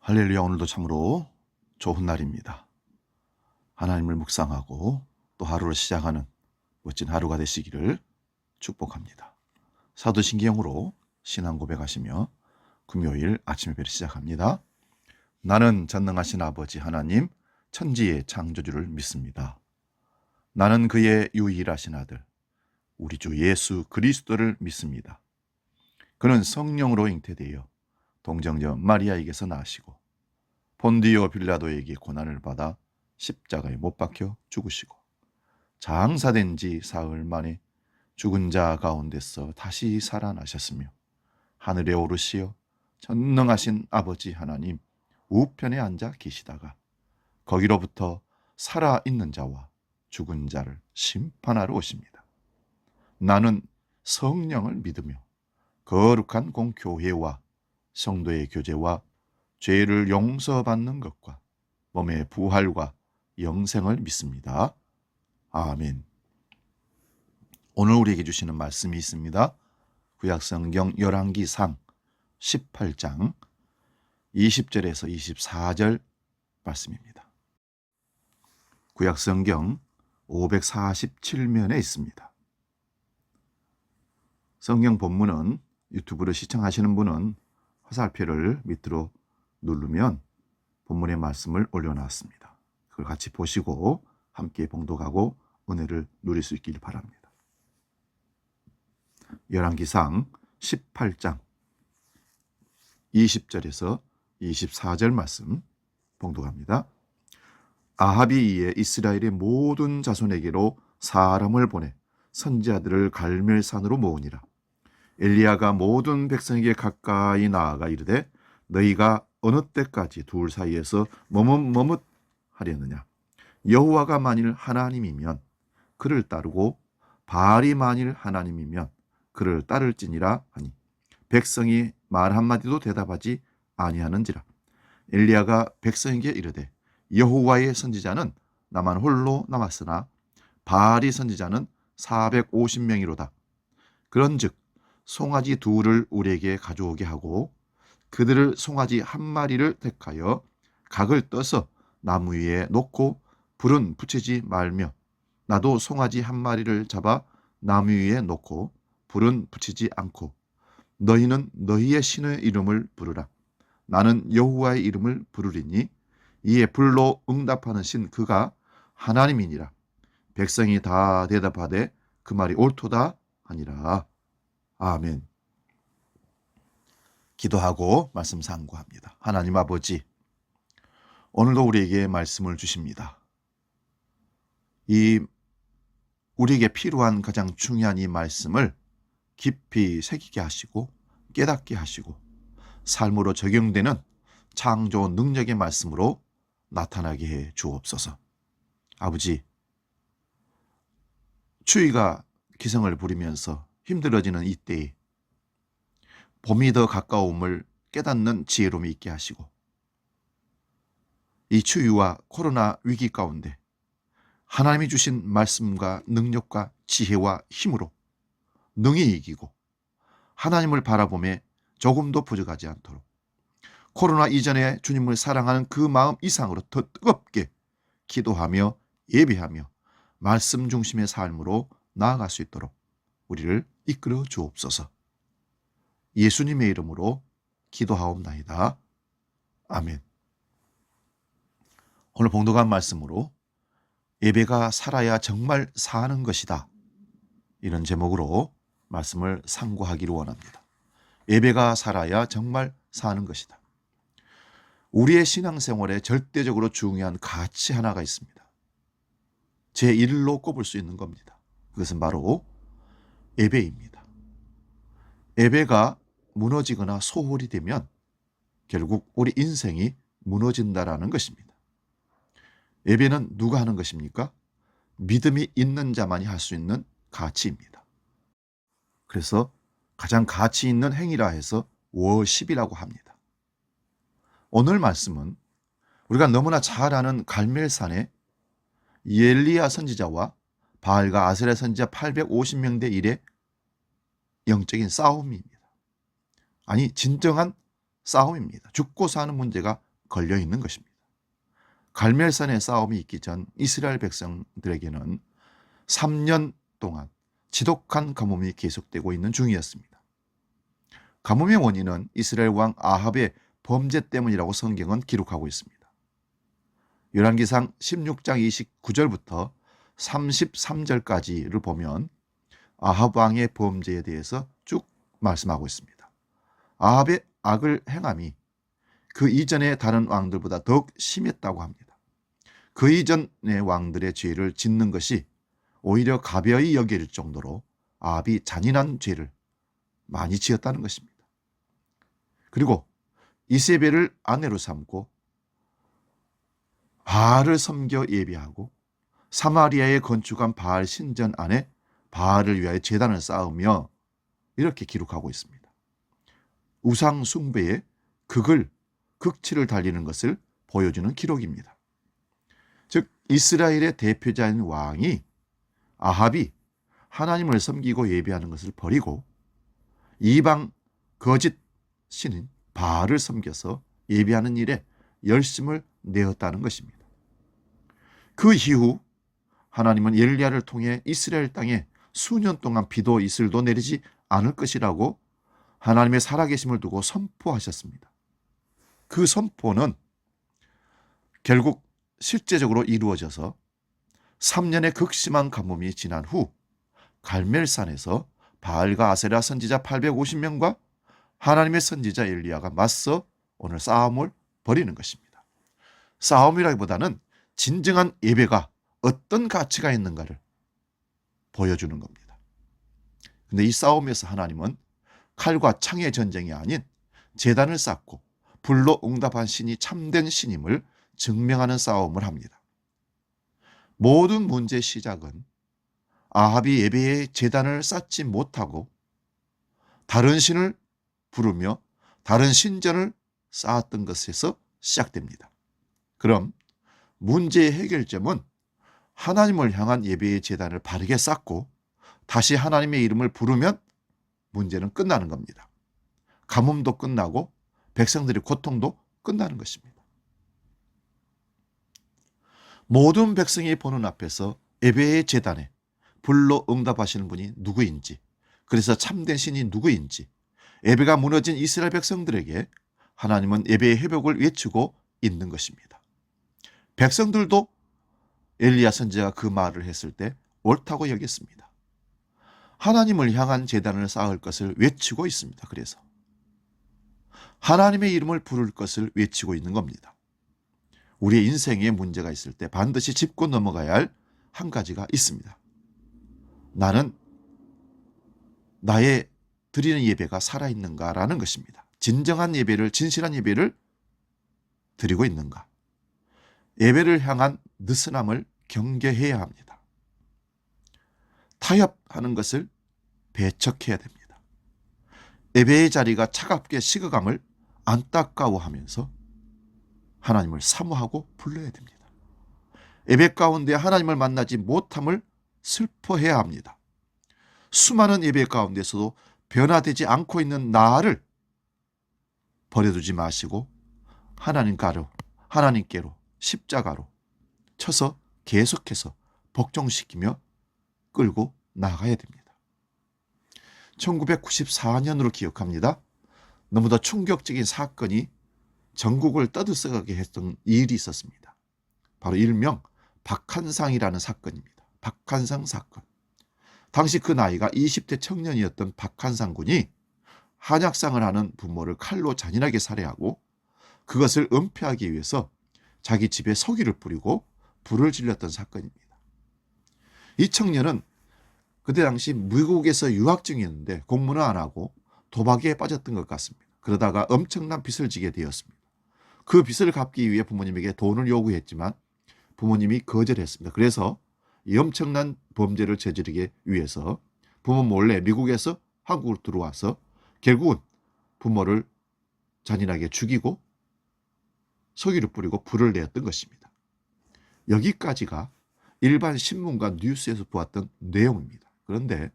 할렐루야. 오늘도 참으로 좋은 날입니다. 하나님을 묵상하고 또 하루를 시작하는 멋진 하루가 되시기를 축복합니다. 사도신경으로 신앙 고백하시며 금요일 아침 예배를 시작합니다. 나는 전능하신 아버지 하나님 천지의 창조주를 믿습니다. 나는 그의 유일하신 아들 우리 주 예수 그리스도를 믿습니다. 그는 성령으로 잉태되어 동정녀 마리아에게서 나시고 본디오 빌라도에게 고난을 받아 십자가에 못 박혀 죽으시고 장사된 지 사흘 만에 죽은 자 가운데서 다시 살아나셨으며 하늘에 오르시어 전능하신 아버지 하나님 우편에 앉아 계시다가 거기로부터 살아있는 자와 죽은 자를 심판하러 오십니다. 나는 성령을 믿으며 거룩한 공교회와 성도의 교제와 죄를 용서받는 것과 몸의 부활과 영생을 믿습니다. 아멘. 오늘 우리에게 주시는 말씀이 있습니다. 구약성경 열왕기상 18장 20절에서 24절 말씀입니다. 구약성경 547면에 있습니다. 성경 본문은 유튜브를 시청하시는 분은 화살표를 밑으로 누르면 본문의 말씀을 올려놨습니다. 그걸 같이 보시고 함께 봉독하고 은혜를 누릴 수 있길 바랍니다. 열왕기상 18장 20절에서 24절 말씀 봉독합니다. 아합이 이에 이스라엘의 모든 자손에게로 사람을 보내 선지자들을 갈멜산으로 모으니라. 엘리야가 모든 백성에게 가까이 나아가 이르되 너희가 어느 때까지 둘 사이에서 머뭇머뭇하려느냐. 여호와가 만일 하나님이면 그를 따르고 바알이 만일 하나님이면 그를 따를지니라 하니 백성이 말 한마디도 대답하지 아니하는지라. 엘리야가 백성에게 이르되 여호와의 선지자는 나만 홀로 남았으나 바알이 선지자는 450명이로다. 그런즉 송아지 둘을 우리에게 가져오게 하고 그들을 송아지 한 마리를 택하여 각을 떠서 나무 위에 놓고 불은 붙이지 말며 나도 송아지 한 마리를 잡아 나무 위에 놓고 불은 붙이지 않고 너희는 너희의 신의 이름을 부르라. 나는 여호와의 이름을 부르리니 이에 불로 응답하는 신 그가 하나님이니라. 백성이 다 대답하되 그 말이 옳도다 하니라. 아멘. 기도하고 말씀 상고합니다. 하나님 아버지, 오늘도 우리에게 말씀을 주십니다. 우리에게 필요한 가장 중요한 이 말씀을 깊이 새기게 하시고 깨닫게 하시고 삶으로 적용되는 창조 능력의 말씀으로 나타나게 해 주옵소서. 아버지, 추위가 기승을 부리면서 힘들어지는 이때에 봄이 더 가까움을 깨닫는 지혜로움이 있게 하시고 이 추위와 코로나 위기 가운데 하나님이 주신 말씀과 능력과 지혜와 힘으로 능히 이기고 하나님을 바라보며 조금도 부족하지 않도록 코로나 이전에 주님을 사랑하는 그 마음 이상으로 더 뜨겁게 기도하며 예배하며 말씀 중심의 삶으로 나아갈 수 있도록 우리를 이끌어 주옵소서. 예수님의 이름으로 기도하옵나이다. 아멘. 오늘 봉독한 말씀으로 예배가 살아야 정말 사는 것이다, 이런 제목으로 말씀을 상고하기를 원합니다. 예배가 살아야 정말 사는 것이다. 우리의 신앙생활에 절대적으로 중요한 가치 하나가 있습니다. 제1로 꼽을 수 있는 겁니다. 그것은 바로 예배입니다. 예배가 무너지거나 소홀히 되면 결국 우리 인생이 무너진다라는 것입니다. 예배는 누가 하는 것입니까? 믿음이 있는 자만이 할 수 있는 가치입니다. 그래서 가장 가치 있는 행위라 해서 워십이라고 합니다. 오늘 말씀은 우리가 너무나 잘 아는 갈멜산의 엘리야 선지자와 바알과 아세라 선지자 850명대 일의 영적인 싸움입니다. 아니, 진정한 싸움입니다. 죽고 사는 문제가 걸려 있는 것입니다. 갈멜산의 싸움이 있기 전 이스라엘 백성들에게는 3년 동안 지독한 가뭄이 계속되고 있는 중이었습니다. 가뭄의 원인은 이스라엘 왕 아합의 범죄 때문이라고 성경은 기록하고 있습니다. 열왕기상 16장 29절부터 33절까지를 보면 아합 왕의 범죄에 대해서 쭉 말씀하고 있습니다. 아합의 악을 행함이 그 이전의 다른 왕들보다 더욱 심했다고 합니다. 그 이전의 왕들의 죄를 짓는 것이 오히려 가벼이 여길 정도로 아합이 잔인한 죄를 많이 지었다는 것입니다. 그리고 이세벨을 아내로 삼고 바알을 섬겨 예배하고 사마리아에 건축한 바알 신전 안에 바알을 위하여 제단을 쌓으며 이렇게 기록하고 있습니다. 우상 숭배의 극치를 달리는 것을 보여주는 기록입니다. 즉 이스라엘의 대표자인 왕이 아합이 하나님을 섬기고 예배하는 것을 버리고 이방 거짓 신인 바알을 섬겨서 예배하는 일에 열심을 내었다는 것입니다. 그 이후 하나님은 엘리야를 통해 이스라엘 땅에 수년 동안 비도 이슬도 내리지 않을 것이라고 하나님의 살아계심을 두고 선포하셨습니다. 그 선포는 결국 실제적으로 이루어져서 3년의 극심한 가뭄이 지난 후 갈멜산에서 바알과 아세라 선지자 850명과 하나님의 선지자 엘리야가 맞서 오늘 싸움을 벌이는 것입니다. 싸움이라기보다는 진정한 예배가 어떤 가치가 있는가를 보여주는 겁니다. 그런데 이 싸움에서 하나님은 칼과 창의 전쟁이 아닌 제단을 쌓고 불로 응답한 신이 참된 신임을 증명하는 싸움을 합니다. 모든 문제의 시작은 아합이 예배의 제단을 쌓지 못하고 다른 신을 부르며 다른 신전을 쌓았던 것에서 시작됩니다. 그럼 문제의 해결점은 하나님을 향한 예배의 제단을 바르게 쌓고 다시 하나님의 이름을 부르면 문제는 끝나는 겁니다. 가뭄도 끝나고 백성들의 고통도 끝나는 것입니다. 모든 백성이 보는 앞에서 예배의 제단에 불로 응답하시는 분이 누구인지, 그래서 참된 신이 누구인지, 예배가 무너진 이스라엘 백성들에게 하나님은 예배의 회복을 외치고 있는 것입니다. 백성들도 엘리야 선지자가 그 말을 했을 때 옳다고 여겼습니다. 하나님을 향한 제단을 쌓을 것을 외치고 있습니다. 그래서 하나님의 이름을 부를 것을 외치고 있는 겁니다. 우리의 인생에 문제가 있을 때 반드시 짚고 넘어가야 할 한 가지가 있습니다. 나는 나의 드리는 예배가 살아있는가라는 것입니다. 진정한 예배를, 진실한 예배를 드리고 있는가. 예배를 향한 느슨함을 경계해야 합니다. 타협하는 것을 배척해야 됩니다. 예배의 자리가 차갑게 식어감을 안타까워하면서 하나님을 사모하고 불러야 됩니다. 예배 가운데 하나님을 만나지 못함을 슬퍼해야 합니다. 수많은 예배 가운데서도 변화되지 않고 있는 나를 버려두지 마시고 하나님께로 십자가로 쳐서 계속해서 복종시키며 끌고 나가야 됩니다. 1994년으로 기억합니다. 너무도 충격적인 사건이 전국을 떠들썩하게 했던 일이 있었습니다. 바로 일명 박한상이라는 사건입니다. 박한상 사건. 당시 그 나이가 20대 청년이었던 박한상 군이 한약상을 하는 부모를 칼로 잔인하게 살해하고 그것을 은폐하기 위해서 자기 집에 석유를 뿌리고 불을 질렀던 사건입니다. 이 청년은 그때 당시 미국에서 유학 중이었는데 공부는 안 하고 도박에 빠졌던 것 같습니다. 그러다가 엄청난 빚을 지게 되었습니다. 그 빚을 갚기 위해 부모님에게 돈을 요구했지만 부모님이 거절했습니다. 그래서 이 엄청난 범죄를 저지르기 위해서 부모 몰래 미국에서 한국으로 들어와서 결국은 부모를 잔인하게 죽이고 석유를 뿌리고 불을 내었던 것입니다. 여기까지가 일반 신문과 뉴스에서 보았던 내용입니다. 그런데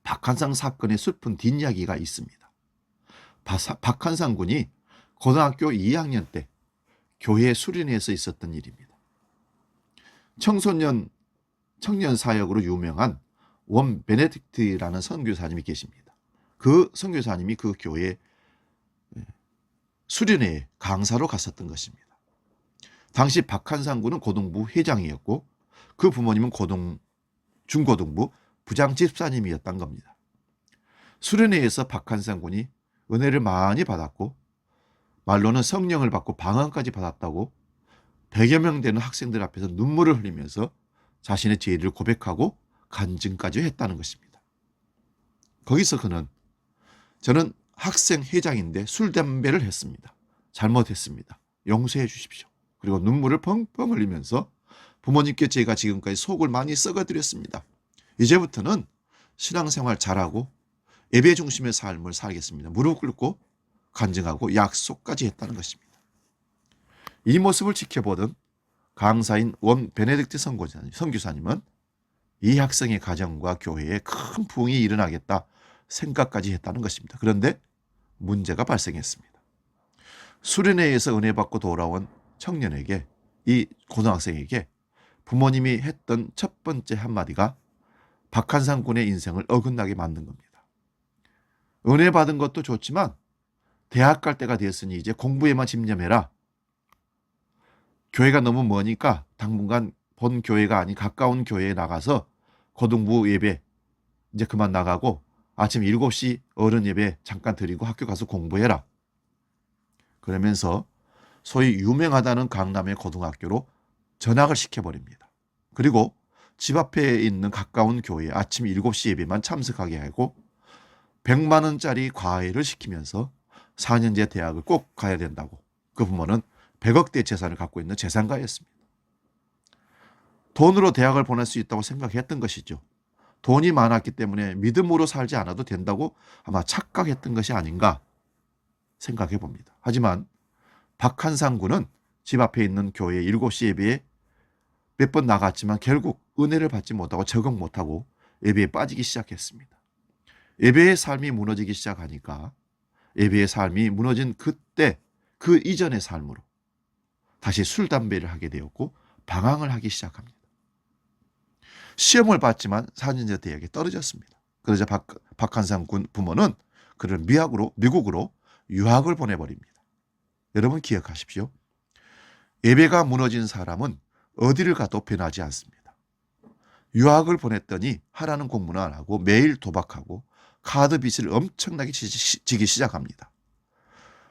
박한상 사건의 슬픈 뒷이야기가 있습니다. 박한상 군이 고등학교 2학년 때 교회 수련회에서 있었던 일입니다. 청년 사역으로 유명한 원 베네딕트라는 선교사님이 계십니다. 그 선교사님이 그 교회 수련회에 강사로 갔었던 것입니다. 당시 박한상 군은 고등부 회장이었고 그 부모님은 중고등부 부장 집사님이었던 겁니다. 수련회에서 박한상 군이 은혜를 많이 받았고 말로는 성령을 받고 방언까지 받았다고 100여 명 되는 학생들 앞에서 눈물을 흘리면서 자신의 죄를 고백하고 간증까지 했다는 것입니다. 거기서 그는 저는 학생 회장인데 술, 담배를 했습니다. 잘못했습니다. 용서해 주십시오. 그리고 눈물을 펑펑 흘리면서 부모님께 제가 지금까지 속을 많이 썩어드렸습니다. 이제부터는 신앙생활 잘하고 예배 중심의 삶을 살겠습니다. 무릎 꿇고 간증하고 약속까지 했다는 것입니다. 이 모습을 지켜보던 강사인 원 베네딕트 선교사님은 이 학생의 가정과 교회에 큰 부흥이 일어나겠다 생각까지 했다는 것입니다. 그런데 문제가 발생했습니다. 수련회에서 은혜 받고 돌아온 청년에게, 이 고등학생에게 부모님이 했던 첫 번째 한마디가 박한상 군의 인생을 어긋나게 만든 겁니다. 은혜 받은 것도 좋지만 대학 갈 때가 되었으니 이제 공부에만 집념해라. 교회가 너무 머니까 당분간 본 교회가 아닌 가까운 교회에 나가서 고등부 예배 이제 그만 나가고 아침 7시 어른 예배 잠깐 드리고 학교 가서 공부해라. 그러면서 소위 유명하다는 강남의 고등학교로 전학을 시켜버립니다. 그리고 집 앞에 있는 가까운 교회에 아침 7시 예배만 참석하게 하고 100만 원짜리 과외를 시키면서 4년제 대학을 꼭 가야 된다고. 그 부모는 100억대 재산을 갖고 있는 재산가였습니다. 돈으로 대학을 보낼 수 있다고 생각했던 것이죠. 돈이 많았기 때문에 믿음으로 살지 않아도 된다고 아마 착각했던 것이 아닌가 생각해 봅니다. 하지만 박한상 군은 집 앞에 있는 교회 7시 예배에 몇 번 나갔지만 결국 은혜를 받지 못하고 적응 못하고 예배에 빠지기 시작했습니다. 예배의 삶이 무너지기 시작하니까 예배의 삶이 무너진 그때 그 이전의 삶으로 다시 술, 담배를 하게 되었고 방황을 하기 시작합니다. 시험을 봤지만 4년제 대학에 떨어졌습니다. 그러자 박한상 군 부모는 그를 미국으로 유학을 보내버립니다. 여러분 기억하십시오. 예배가 무너진 사람은 어디를 가도 변하지 않습니다. 유학을 보냈더니 하라는 공부는 안 하고 매일 도박하고 카드 빚을 엄청나게 지기 시작합니다.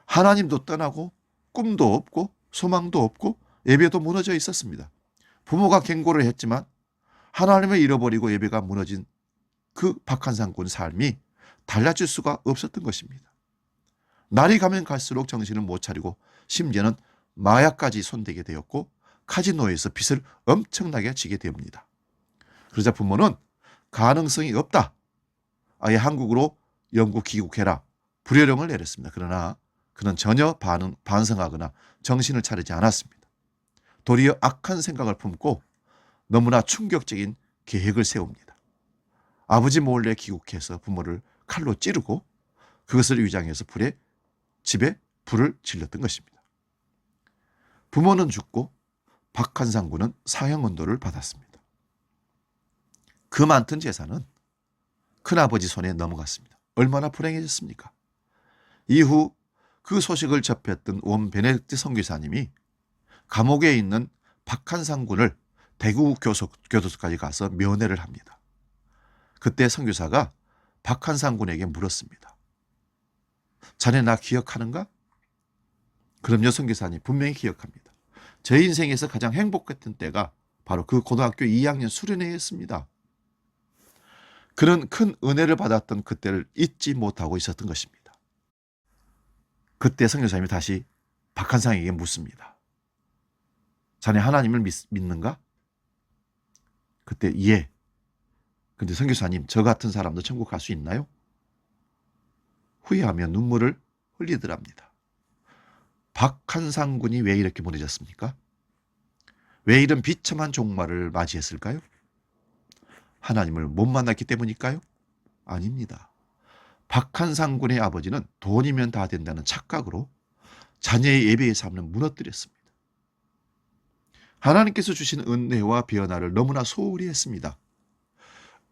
하나님도 떠나고 꿈도 없고 소망도 없고 예배도 무너져 있었습니다. 부모가 경고를 했지만 하나님을 잃어버리고 예배가 무너진 그 박한상 군 삶이 달라질 수가 없었던 것입니다. 날이 가면 갈수록 정신을 못 차리고 심지어는 마약까지 손대게 되었고 카지노에서 빚을 엄청나게 지게 됩니다. 그러자 부모는 가능성이 없다. 아예 한국으로 영구 귀국해라. 불효령을 내렸습니다. 그러나 그는 전혀 반성하거나 정신을 차리지 않았습니다. 도리어 악한 생각을 품고 너무나 충격적인 계획을 세웁니다. 아버지 몰래 귀국해서 부모를 칼로 찌르고 그것을 위장해서 집에 불을 질렀던 것입니다. 부모는 죽고 박한상 군은 사형언도를 받았습니다. 그 많던 재산은 큰아버지 손에 넘어갔습니다. 얼마나 불행해졌습니까? 이후 그 소식을 접했던 원 베네딕트 선교사님이 감옥에 있는 박한상 군을 대구 교도소까지 가서 면회를 합니다. 그때 선교사가 박한상 군에게 물었습니다. 자네 나 기억하는가? 그럼요, 선교사님 분명히 기억합니다. 제 인생에서 가장 행복했던 때가 바로 그 고등학교 2학년 수련회였습니다. 그는 큰 은혜를 받았던 그때를 잊지 못하고 있었던 것입니다. 그때 선교사님이 다시 박한상에게 묻습니다. 자네 하나님을 믿는가? 그때 예. 근데 선교사님 저 같은 사람도 천국 갈 수 있나요? 후회하며 눈물을 흘리더랍니다. 박한상 군이 왜 이렇게 무너졌습니까? 왜 이런 비참한 종말을 맞이했을까요? 하나님을 못 만났기 때문일까요? 아닙니다. 박한상 군의 아버지는 돈이면 다 된다는 착각으로 자녀의 예배의 삶을 무너뜨렸습니다. 하나님께서 주신 은혜와 변화를 너무나 소홀히 했습니다.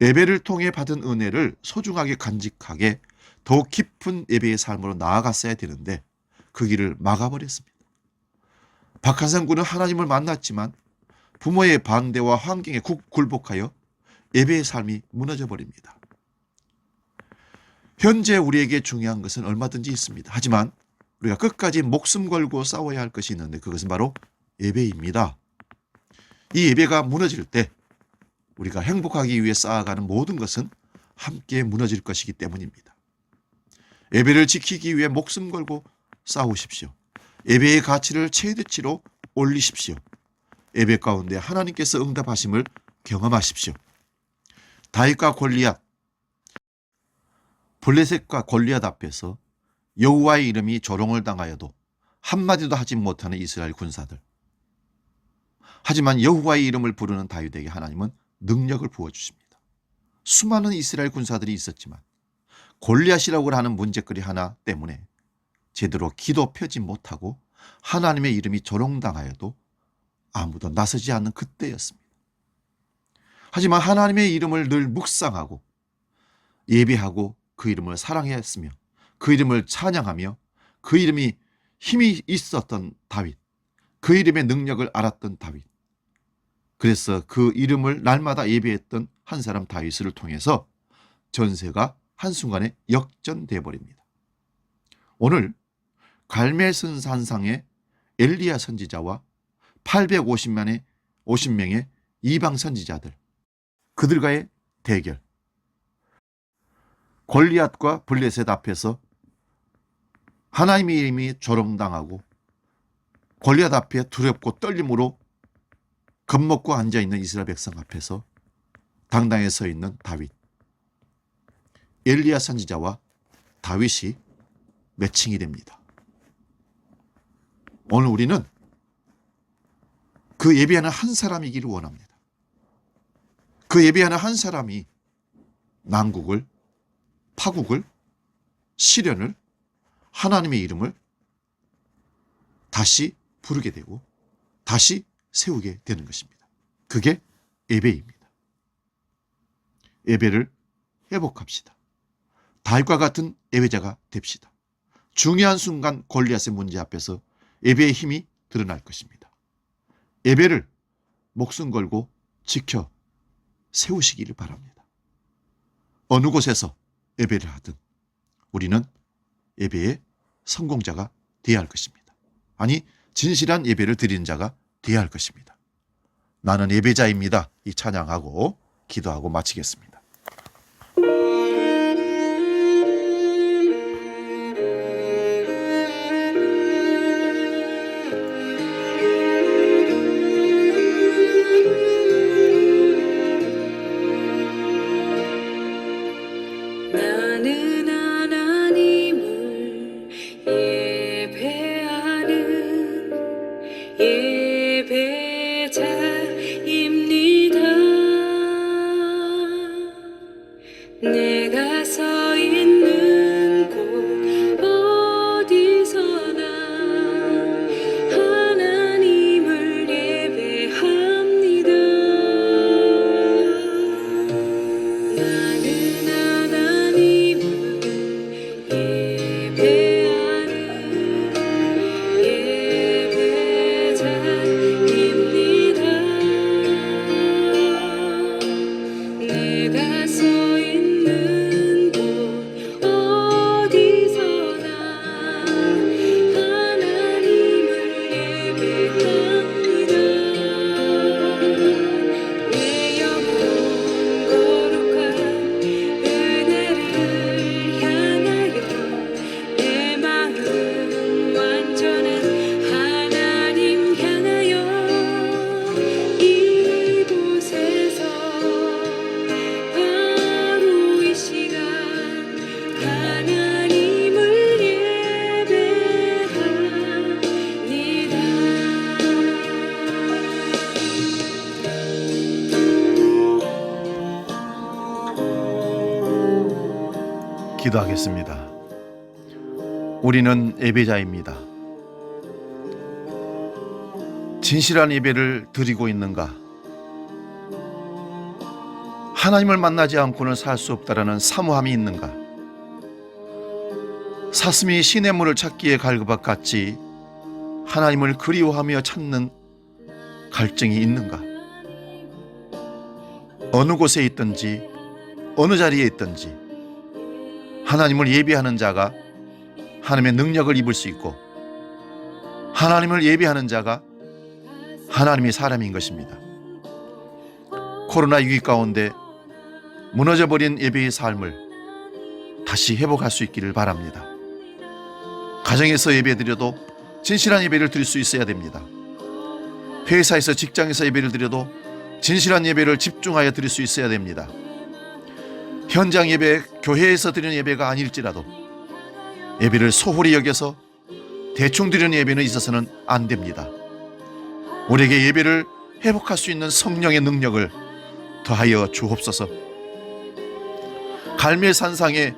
예배를 통해 받은 은혜를 소중하게 간직하게 더 깊은 예배의 삶으로 나아갔어야 되는데 그 길을 막아버렸습니다. 박한선 군은 하나님을 만났지만 부모의 반대와 환경에 굴복하여 예배의 삶이 무너져 버립니다. 현재 우리에게 중요한 것은 얼마든지 있습니다. 하지만 우리가 끝까지 목숨 걸고 싸워야 할 것이 있는데 그것은 바로 예배입니다. 이 예배가 무너질 때 우리가 행복하기 위해 쌓아가는 모든 것은 함께 무너질 것이기 때문입니다. 예배를 지키기 위해 목숨 걸고 싸우십시오. 예배의 가치를 최대치로 올리십시오. 예배 가운데 하나님께서 응답하심을 경험하십시오. 다윗과 골리앗, 블레셋과 골리앗 앞에서 여호와의 이름이 조롱을 당하여도 한마디도 하지 못하는 이스라엘 군사들. 하지만 여호와의 이름을 부르는 다윗에게 하나님은 능력을 부어주십니다. 수많은 이스라엘 군사들이 있었지만 골리앗이라고 하는 문제거리 하나 때문에 제대로 기도 펴지 못하고 하나님의 이름이 조롱당하여도 아무도 나서지 않는 그때였습니다. 하지만 하나님의 이름을 늘 묵상하고 예배하고 그 이름을 사랑했으며 그 이름을 찬양하며 그 이름이 힘이 있었던 다윗, 그 이름의 능력을 알았던 다윗, 그래서 그 이름을 날마다 예배했던 한 사람 다윗을 통해서 전세가 한순간에 역전돼 버립니다. 오늘 갈멜산상의 엘리야 선지자와 850명의 이방 선지자들, 그들과의 대결, 골리앗과 블레셋 앞에서 하나님의 이름이 조롱당하고 골리앗 앞에 두렵고 떨림으로 겁먹고 앉아있는 이스라엘 백성 앞에서 당당히 서 있는 다윗, 엘리야 선지자와 다윗이 매칭이 됩니다. 오늘 우리는 그 예배하는 한 사람이기를 원합니다. 그 예배하는 한 사람이 난국을, 파국을, 시련을, 하나님의 이름을 다시 부르게 되고 다시 세우게 되는 것입니다. 그게 예배입니다. 예배를 회복합시다. 다윗과 같은 예배자가 됩시다. 중요한 순간 골리앗의 문제 앞에서 예배의 힘이 드러날 것입니다. 예배를 목숨 걸고 지켜 세우시기를 바랍니다. 어느 곳에서 예배를 하든 우리는 예배의 성공자가 되어야 할 것입니다. 아니, 진실한 예배를 드리는 자가 되어야 할 것입니다. 나는 예배자입니다. 이 찬양하고 기도하고 마치겠습니다. 나는 하나님을 예배하는 예배자입니다. 내가 서 있는 곳 어디서나 하나님을 예배합니다. 나는 하나님을 예배하는 예배자입니다. 내가 서 있는 곳 어디서나 하나님을 예배합니다. 내 영혼 거룩한 은혜를 향하여 내 마음 완전한 하나님 향하여 이곳에서 바로 이 시간 하나님을 예배합니다. 기도하겠습니다. 우리는 예배자입니다. 진실한 예배를 드리고 있는가? 하나님을 만나지 않고는 살 수 없다라는 사모함이 있는가? 사슴이 시냇물을 찾기에 갈 것 같이 하나님을 그리워하며 찾는 갈증이 있는가? 어느 곳에 있든지 어느 자리에 있든지 하나님을 예배하는 자가 하나님의 능력을 입을 수 있고, 하나님을 예배하는 자가 하나님의 사람인 것입니다. 코로나 위기 가운데 무너져버린 예배의 삶을 다시 회복할 수 있기를 바랍니다. 가정에서 예배드려도 진실한 예배를 드릴 수 있어야 됩니다. 회사에서, 직장에서 예배를 드려도 진실한 예배를 집중하여 드릴 수 있어야 됩니다. 현장 예배, 교회에서 드리는 예배가 아닐지라도 예배를 소홀히 여겨서 대충 드리는 예배는 있어서는 안 됩니다. 우리에게 예배를 회복할 수 있는 성령의 능력을 더하여 주옵소서. 갈멜산상에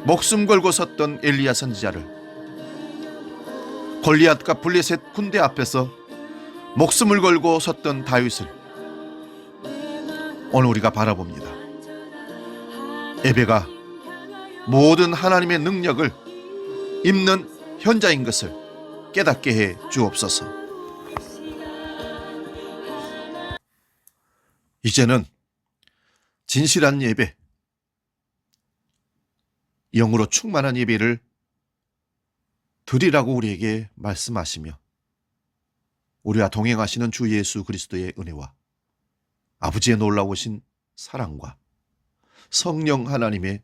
목숨 걸고 섰던 엘리야 선지자를, 골리앗과 블레셋 군대 앞에서 목숨을 걸고 섰던 다윗을 오늘 우리가 바라봅니다. 예배가 모든 하나님의 능력을 입는 현장인 것을 깨닫게 해 주옵소서. 이제는 진실한 예배, 영으로 충만한 예배를 드리라고 우리에게 말씀하시며, 우리와 동행하시는 주 예수 그리스도의 은혜와 아버지의 놀라우신 사랑과 성령 하나님의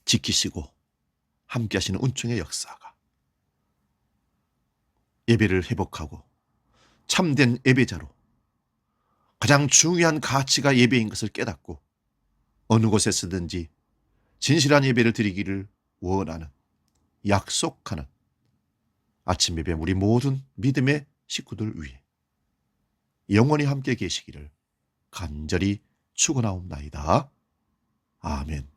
지키시고 함께 하시는 은총의 역사가 예배를 회복하고 참된 예배자로, 가장 중요한 가치가 예배인 것을 깨닫고 어느 곳에 서든지 진실한 예배를 드리기를 원하는, 약속하는 아침 예배 우리 모든 믿음의 식구들 위해 영원히 함께 계시기를 간절히 축원하옵나이다. 아멘.